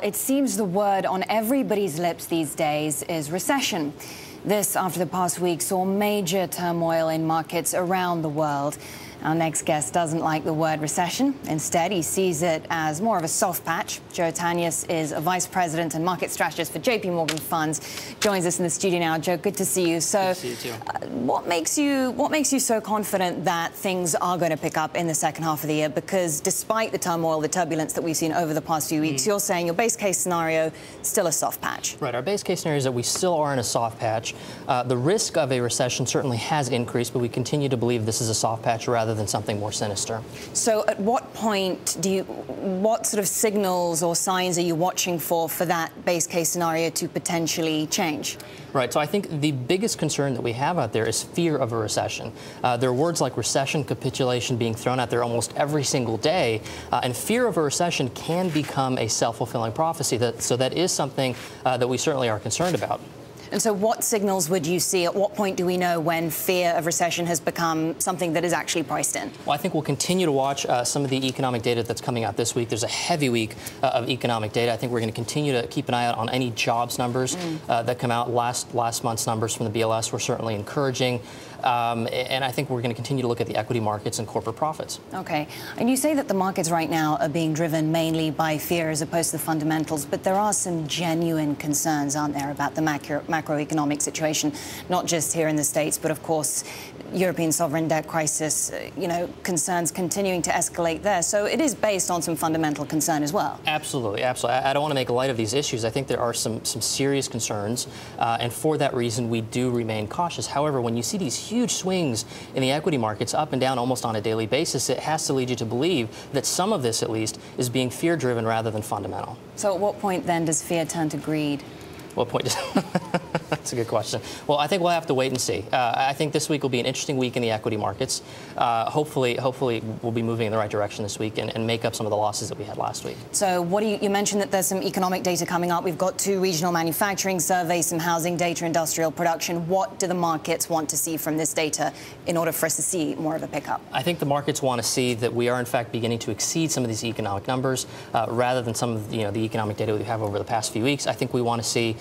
It seems the word on everybody's lips these days is recession. This after the past week saw major turmoil in markets around the world. Our next guest doesn't like the word recession. Instead, he sees it as more of a soft patch. Joe Tanious is a vice president and market strategist for JPMorgan Funds. Joins us in the studio now. Joe, good to see you. So, good to see you too. What makes you so confident that things are going to pick up in the second half of the year? Because despite the turmoil, the turbulence that we've seen over the past few weeks, you're saying your base case scenario still a soft patch. Right. Our base case scenario is that we still are in a soft patch. The risk of a recession certainly has increased, but we continue to believe this is a soft patch rather than something more sinister. So at what point what sort of signals or signs are you watching for that base case scenario to potentially change? Right. So I think the biggest concern that we have out there is fear of a recession. There are words like recession, capitulation being thrown out there almost every single day. And fear of a recession can become a self-fulfilling prophecy. So that is something that we certainly are concerned about. And so what signals would you see? At what point do we know when fear of recession has become something that is actually priced in? Well, I think we'll continue to watch some of the economic data that's coming out this week. There's a heavy week of economic data. I think we're going to continue to keep an eye out on any jobs numbers that come out. Last month's numbers from the BLS were certainly encouraging. And I think we're going to continue to look at the equity markets and corporate profits. Okay. And you say that the markets right now are being driven mainly by fear as opposed to the fundamentals, but there are some genuine concerns, aren't there, about the macroeconomic situation, not just here in the States, but of course, European sovereign debt crisis, concerns continuing to escalate there. So it is based on some fundamental concern as well. Absolutely, absolutely. I don't want to make light of these issues. I think there are some serious concerns, and for that reason, we do remain cautious. However, when you see these huge swings in the equity markets up and down almost on a daily basis, it has to lead you to believe that some of this, at least, is being fear-driven rather than fundamental. So at what point, then, does fear turn to greed? What point does... That's a good question. Well, I think we'll have to wait and see. I think this week will be an interesting week in the equity markets. Hopefully we'll be moving in the right direction this week and make up some of the losses that we had last week. So what do you mentioned that there's some economic data coming up. We've got 2 regional manufacturing surveys, some housing data, industrial production. What do the markets want to see from this data in order for us to see more of a pickup? I think the markets want to see that we are, in fact, beginning to exceed some of these economic numbers rather than some of the economic data we have over the past few weeks. I think we want to see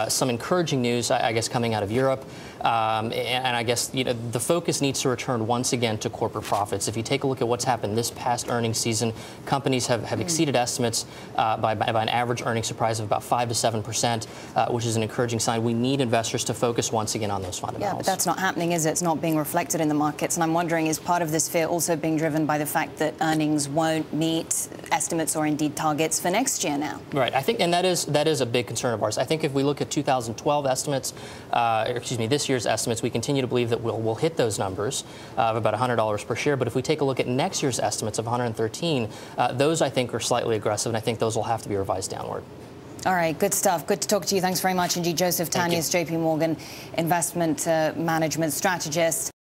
some encouraging news, I guess, coming out of Europe. And I guess the focus needs to return once again to corporate profits. If you take a look at what's happened this past earnings season, companies have exceeded estimates by an average earnings surprise of about 5 to 7%, which is an encouraging sign. We need investors to focus once again on those fundamentals. Yeah, but that's not happening, is it? It's not being reflected in the markets. And I'm wondering, is part of this fear also being driven by the fact that earnings won't meet estimates or indeed targets for next year now? Right. I think, and that is a big concern of ours. I think if we look at 2012 estimates, this year's estimates, we continue to believe that we'll hit those numbers of about $100 per share. But if we take a look at next year's estimates of 113, those I think are slightly aggressive, and I think those will have to be revised downward. All right, good stuff. Good to talk to you. Thanks very much indeed, Joseph Tanious, JPMorgan investment management strategist.